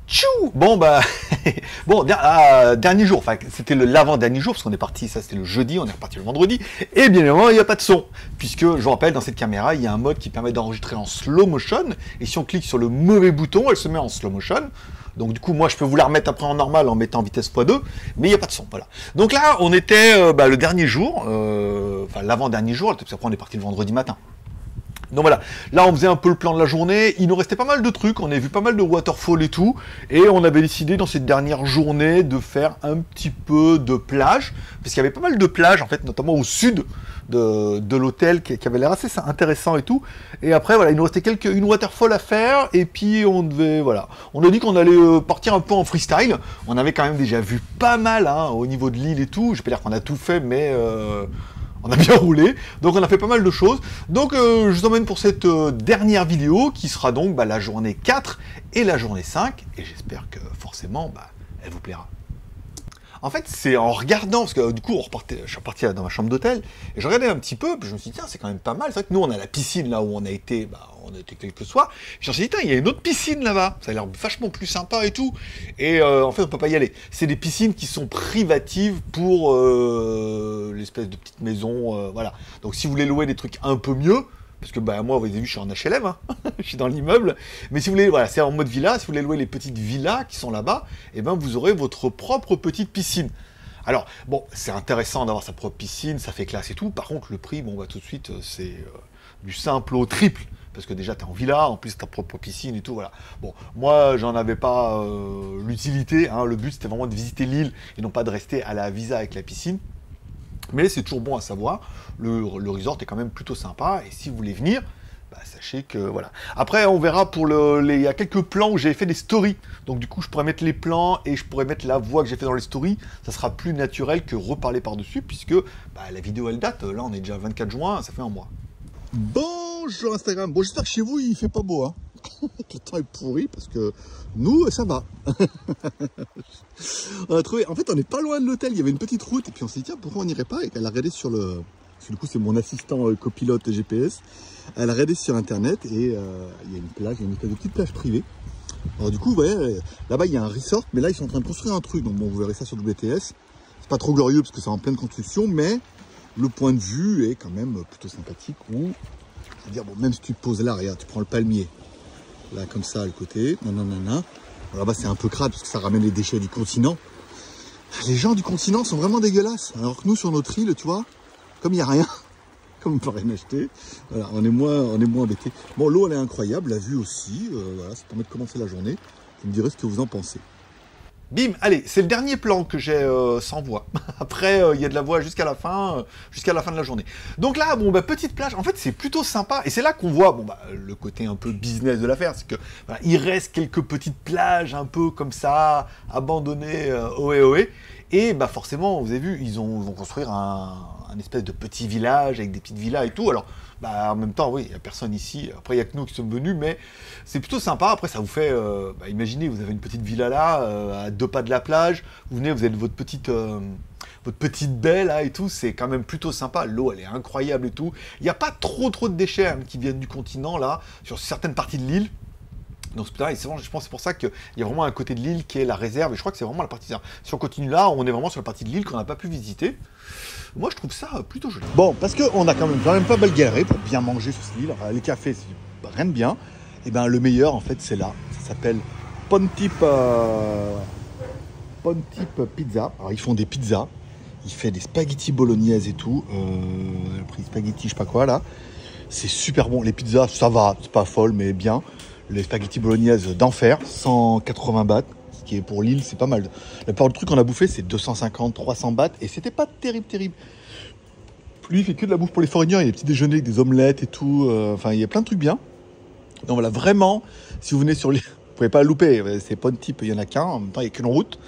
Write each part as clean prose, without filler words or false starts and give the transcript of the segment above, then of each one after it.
Tchou. Bon bah bon dernier jour, enfin c'était l'avant-dernier jour parce qu'on est parti, ça c'était le jeudi, on est reparti le vendredi et bien évidemment il n'y a pas de son puisque je vous rappelle dans cette caméra il y a un mode qui permet d'enregistrer en slow motion et si on clique sur le mauvais bouton elle se met en slow motion. Donc du coup moi je peux vous la remettre après en normal en mettant en vitesse x2 mais il n'y a pas de son, voilà. Donc là on était le dernier jour, enfin l'avant-dernier jour, parce qu'après on est parti le vendredi matin. Donc voilà, là on faisait un peu le plan de la journée, il nous restait pas mal de trucs, on a vu pas mal de waterfall et tout, et on avait décidé dans cette dernière journée de faire un petit peu de plage, parce qu'il y avait pas mal de plages en fait, notamment au sud de l'hôtel qui avait l'air assez intéressant et tout, et après voilà, il nous restait une waterfall à faire, et puis on devait, voilà, on a dit qu'on allait partir un peu en freestyle, on avait quand même déjà vu pas mal hein, au niveau de l'île et tout, je vais pas dire qu'on a tout fait, mais... on a bien roulé, donc on a fait pas mal de choses. Donc je vous emmène pour cette dernière vidéo qui sera donc la journée 4 et la journée 5. Et j'espère que forcément elle vous plaira. En fait, c'est en regardant, parce que du coup, je suis reparti dans ma chambre d'hôtel, et je regardais un petit peu, puis je me suis dit, tiens, c'est quand même pas mal. C'est vrai que nous, on a la piscine là où on a été quelques soirs. Puis je me suis dit, tiens, il y a une autre piscine là-bas. Ça a l'air vachement plus sympa et tout. Et en fait, on peut pas y aller. C'est des piscines qui sont privatives pour l'espèce de petite maison, voilà. Donc, si vous voulez louer des trucs un peu mieux, parce que moi, vous avez vu, je suis en HLM, hein. Je suis dans l'immeuble. Mais si vous voulez, voilà, c'est en mode villa. Si vous voulez louer les petites villas qui sont là-bas, eh ben, vous aurez votre propre petite piscine. Alors, bon, c'est intéressant d'avoir sa propre piscine, ça fait classe et tout. Par contre, le prix, bon, tout de suite, c'est du simple au triple. Parce que déjà, tu es en villa, en plus, ta propre piscine et tout, voilà. Bon, moi, j'en avais pas l'utilité. Hein. Le but, c'était vraiment de visiter l'île et non pas de rester à la visa avec la piscine. Mais c'est toujours bon à savoir, le resort est quand même plutôt sympa, et si vous voulez venir, sachez que voilà. Après, on verra pour il y a quelques plans où j'ai fait des stories, donc du coup, je pourrais mettre les plans, et je pourrais mettre la voix que j'ai fait dans les stories, ça sera plus naturel que reparler par-dessus, puisque la vidéo, elle date, là, on est déjà 24 juin, ça fait un mois. Bonjour Instagram, bon j'espère que chez vous, il fait pas beau, hein. Le temps est pourri, parce que nous, ça va. On a trouvé, en fait, on n'est pas loin de l'hôtel, il y avait une petite route, et puis on s'est dit, tiens, pourquoi on n'irait pas? Et elle a regardé sur le... Parce que du coup, c'est mon assistant copilote GPS. Elle a regardé sur Internet, et il y a une plage, il y a une espèce de petite plage privée. Alors du coup, vous voyez, là-bas, il y a un resort, mais là, ils sont en train de construire un truc, donc bon, vous verrez ça sur WTS. C'est pas trop glorieux, parce que c'est en pleine construction, mais le point de vue est quand même plutôt sympathique, où, c'est-à-dire, bon, même si tu te poses là, regarde, tu prends le palmier, là, comme ça, à le côté, nanana. Là-bas, c'est un peu crade parce que ça ramène les déchets du continent. Les gens du continent sont vraiment dégueulasses. Alors que nous, sur notre île, tu vois, comme il n'y a rien, comme on ne peut rien acheter, voilà, on est moins embêtés. Bon, l'eau, elle est incroyable, la vue aussi. Voilà, ça permet de commencer la journée. Vous me direz ce que vous en pensez. Bim, allez, c'est le dernier plan que j'ai sans voix. Après, il y a de la voix jusqu'à la fin de la journée. Donc là, bon, petite plage, en fait, c'est plutôt sympa. Et c'est là qu'on voit, bon, le côté un peu business de l'affaire, c'est que il reste quelques petites plages un peu comme ça, abandonnées, ohé ohé. Et forcément, vous avez vu, ils vont construire un espèce de petit village avec des petites villas et tout. Alors, en même temps, oui, il n'y a personne ici. Après, il n'y a que nous qui sommes venus, mais c'est plutôt sympa. Après, ça vous fait... imaginez, vous avez une petite villa là, à 2 pas de la plage. Vous venez, vous avez votre petite baie là et tout. C'est quand même plutôt sympa. L'eau, elle est incroyable et tout. Il n'y a pas trop de déchets hein, qui viennent du continent là, sur certaines parties de l'île. Donc je pense que c'est pour ça qu'il y a vraiment un côté de l'île qui est la réserve, et je crois que c'est vraiment la partie... Si on continue là, on est vraiment sur la partie de l'île qu'on n'a pas pu visiter. Moi je trouve ça plutôt joli. Bon, parce qu'on a quand même pas mal galéré pour bien manger sur cette île. Enfin, les cafés, c'est rien de bien. Et bien le meilleur en fait c'est là, ça s'appelle Pontip Pizza. Alors ils font des pizzas, il fait des spaghettis bolognaise et tout. Le prix spaghetti je sais pas quoi là. C'est super bon, les pizzas ça va, c'est pas folle mais bien. Les spaghettis bolognaise d'enfer, 180 bahts, ce qui est pour l'île, c'est pas mal. La plupart du truc qu'on a bouffé, c'est 250, 300 bahts, et c'était pas terrible. Lui, il fait que de la bouffe pour les foreigners, il y a des petits déjeuners avec des omelettes et tout, enfin, il y a plein de trucs bien. Donc voilà, vraiment, si vous venez sur l'île, vous pouvez pas le louper, c'est pas un type, il y en a qu'un, en même temps, il y a qu'une route,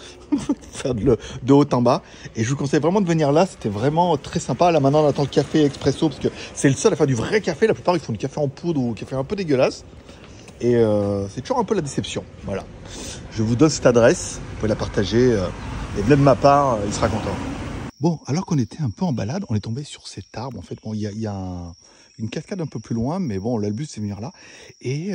faire de haut en bas. Et je vous conseille vraiment de venir là, c'était vraiment très sympa. Là, maintenant, on attend le café expresso, parce que c'est le seul à faire du vrai café. La plupart, ils font du café en poudre ou du café un peu dégueulasse. Et c'est toujours un peu la déception. Voilà. Je vous donne cette adresse. Vous pouvez la partager. Et de ma part, il sera content. Bon, alors qu'on était un peu en balade, on est tombé sur cet arbre. En fait, bon, il y a une cascade un peu plus loin, mais bon, là, le but, c'est de venir là. Et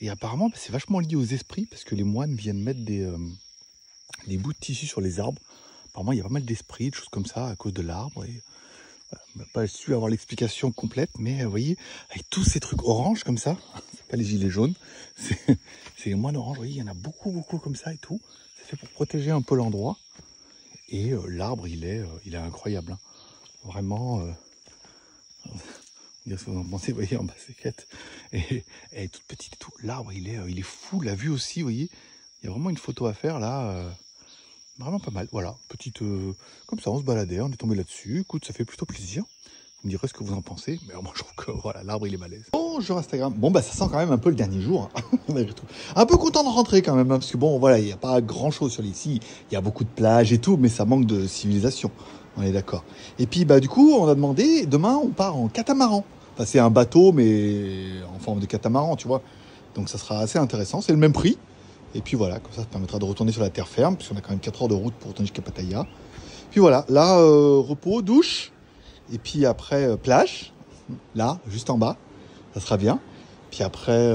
Et apparemment, c'est vachement lié aux esprits parce que les moines viennent mettre des bouts de tissu sur les arbres. Apparemment, il y a pas mal d'esprits, de choses comme ça à cause de l'arbre. Et on n'a pas su avoir l'explication complète, mais vous voyez, avec tous ces trucs orange comme ça, c'est pas les gilets jaunes, c'est les moines orange. Vous voyez, il y en a beaucoup comme ça et tout. C'est fait pour protéger un peu l'endroit. Et l'arbre, il est incroyable. Hein. Vraiment. Dire ce que vous en pensez, vous voyez, en bas c'est quête. Et elle est toute petite et tout. L'arbre, il est fou. La vue aussi, vous voyez. Il y a vraiment une photo à faire là. Vraiment pas mal. Voilà, petite. Comme ça, on se baladait, on est tombé là-dessus. Écoute, ça fait plutôt plaisir. Vous me direz ce que vous en pensez. Mais moi, je trouve que voilà, l'arbre, il est balèze. Bonjour Instagram. Bon, bah, ça sent quand même un peu le dernier jour. Hein. Un peu content de rentrer quand même. Hein, parce que bon, voilà, il n'y a pas grand-chose sur ici. Il y a beaucoup de plages et tout, mais ça manque de civilisation. On est d'accord. Et puis, bah, du coup, on a demandé, demain, on part en catamaran. Enfin, c'est un bateau, mais en forme de catamaran, tu vois. Donc, ça sera assez intéressant. C'est le même prix. Et puis voilà, comme ça permettra de retourner sur la terre ferme, puisqu'on a quand même 4 heures de route pour retourner jusqu'à Pattaya. Puis voilà, là, repos, douche. Et puis après, plage. Là, juste en bas. Ça sera bien. Puis après,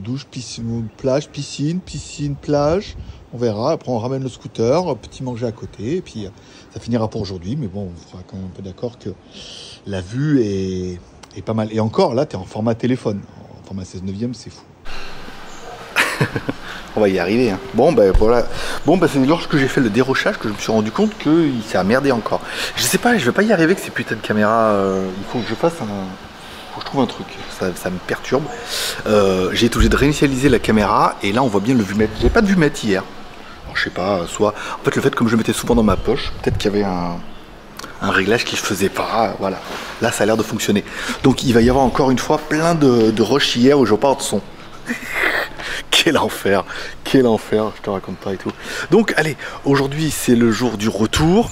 douche, piscine, plage, piscine, plage. On verra. Après, on ramène le scooter, petit manger à côté. Et puis, ça finira pour aujourd'hui. Mais bon, on sera quand même un peu d'accord que la vue est pas mal. Et encore, là, tu es en format téléphone. En format 16/9, c'est fou. On va y arriver. Hein. Bon, ben voilà. Bon, ben c'est lorsque j'ai fait le dérochage que je me suis rendu compte qu'il s'est merdé encore. Je sais pas, je vais pas y arriver avec ces putains de caméras. Il faut que je fasse un. Faut que je trouve un truc. Ça me perturbe. J'ai été obligé de réinitialiser la caméra et là on voit bien le vumètre. J'avais pas de vumètre hier. Alors je sais pas, soit. En fait, le fait comme je le mettais souvent dans ma poche, peut-être qu'il y avait un réglage qui ne faisait pas. Voilà. Là, ça a l'air de fonctionner. Donc il va y avoir encore une fois plein de rush hier où je parle de son. Quel enfer, je te raconte pas et tout. Donc allez, aujourd'hui c'est le jour du retour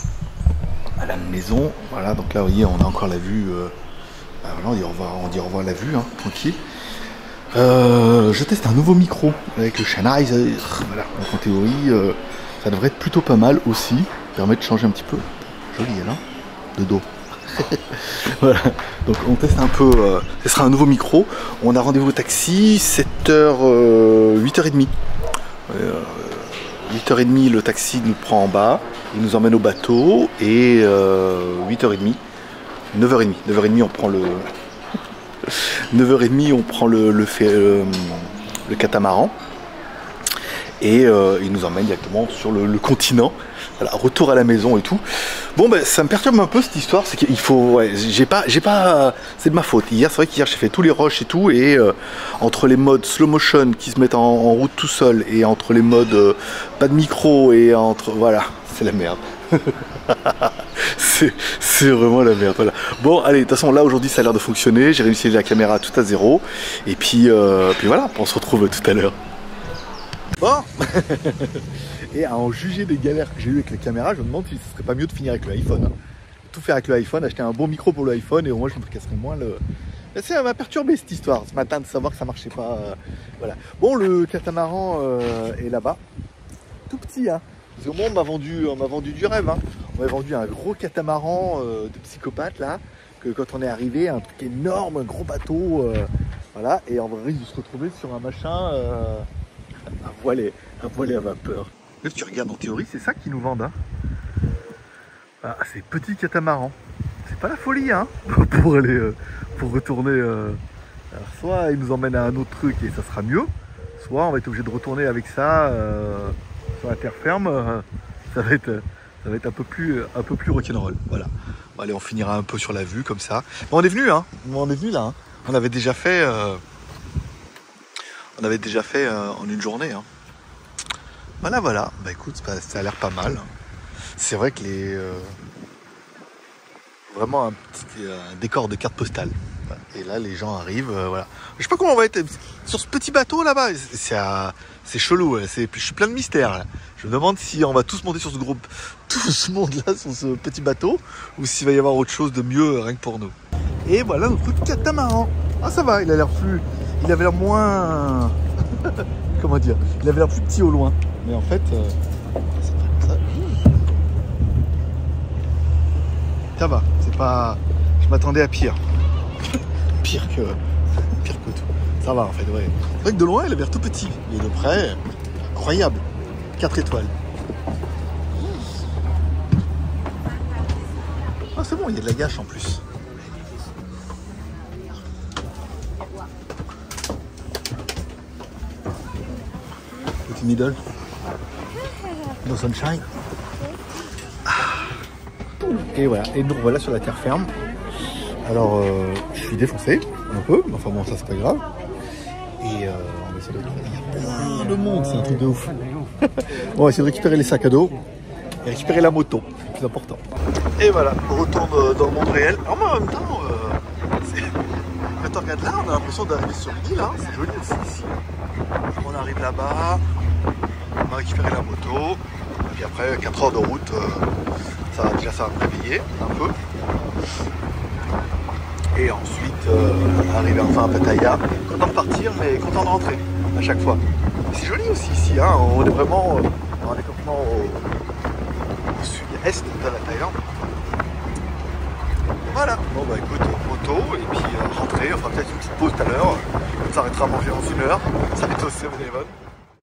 à la maison. Voilà, donc là vous voyez, on a encore la vue. Voilà, on dit au revoir à la vue, hein, tranquille. Je teste un nouveau micro avec le Sennheiser. Voilà, donc en théorie, ça devrait être plutôt pas mal aussi. Permet de changer un petit peu. Joli elle, hein, de dos. Voilà, donc on teste un peu, ce sera un nouveau micro. On a rendez-vous au taxi, 7h, 8h30. 8h30, le taxi nous prend en bas, il nous emmène au bateau et 8h30, 9h30 on prend le 9h30 on prend le catamaran et il nous emmène directement sur le continent. Voilà, retour à la maison et tout. Bon, ben ça me perturbe un peu cette histoire, c'est qu'il faut. Ouais, j'ai pas. C'est de ma faute. Hier, c'est vrai qu'hier j'ai fait tous les rushs et tout, et entre les modes slow motion qui se mettent en route tout seul, et entre les modes pas de micro, et entre. Voilà, c'est la merde. c'est vraiment la merde. Voilà. Bon, allez, de toute façon, là aujourd'hui ça a l'air de fonctionner. J'ai réussi la caméra tout à zéro, et puis voilà, on se retrouve tout à l'heure. Bon. Et à en juger des galères que j'ai eues avec la caméra, je me demande si ce serait pas mieux de finir avec l'iPhone. Hein. Tout faire avec l'iPhone, acheter un bon micro pour l'iPhone et au moins je me casserais moins le. Ça m'a perturbé cette histoire ce matin de savoir que ça marchait pas. Voilà. Bon, le catamaran est là-bas. Tout petit, hein. Parce que moi on m'a vendu du rêve. Hein. On m'a vendu un gros catamaran de psychopathe là. Que quand on est arrivé, un truc énorme, un gros bateau. Voilà. Et en vrai, de se retrouver sur un machin. Un voilier à vapeur. Là, tu regardes en théorie, c'est ça qu'ils nous vendent. Hein. Ah, c'est petit catamaran. C'est pas la folie, hein, pour aller, pour retourner. Alors, soit ils nous emmènent à un autre truc et ça sera mieux, soit on va être obligé de retourner avec ça sur la terre ferme. Ça va être un peu plus rock'n'roll. Voilà. Bon, allez, on finira un peu sur la vue comme ça. Bon, on est venu, hein. On est venu là. Hein. On avait déjà fait. En une journée. Hein. Voilà. Bah écoute, ça a l'air pas mal. C'est vrai que vraiment un décor de carte postale. Et là, les gens arrivent. Voilà. Je sais pas comment on va être sur ce petit bateau là-bas. C'est chelou. Je suis plein de mystères. Là. Je me demande si on va tous monter sur tout ce monde-là, sur ce petit bateau, ou s'il va y avoir autre chose de mieux rien que pour nous. Et voilà notre catamaran. Ah, ça va. Il avait l'air moins. Comment dire? Il avait l'air plus petit au loin. Mais en fait, c'est pas comme ça. Ça va, c'est pas. Je m'attendais à pire. pire que tout. Ça va en fait, ouais. C'est vrai que de loin, il a l'air tout petit. Et de près, incroyable. 4 étoiles. Ah, c'est bon, il y a de la gâche en plus. Petit middle. No sunshine. Et voilà, et donc voilà sur la terre ferme. Alors, je suis défoncé un peu, mais enfin bon, ça c'est pas grave. Et on va essayer de récupérer. Il y a plein de monde, c'est un truc de ouf. On va essayer de récupérer les sacs à dos et récupérer la moto, c'est le plus important. Et voilà, on retourne dans le monde réel. Alors moi en même temps, quand on regarde là, on a l'impression d'arriver sur une île, hein. C'est joli aussi ici. On arrive là-bas, on va récupérer la moto, et puis après 4 heures de route, ça va me réveiller un peu. Et ensuite, arriver enfin à Pattaya, content de partir mais content de rentrer à chaque fois. C'est joli aussi ici, hein. On est vraiment on est complètement au sud-est de la Thaïlande. Voilà, bon bah écoute, moto et puis rentrer, on fera peut-être une petite pause tout à l'heure, on s'arrêtera à manger dans 1 heure, ça va être au 7-Eleven.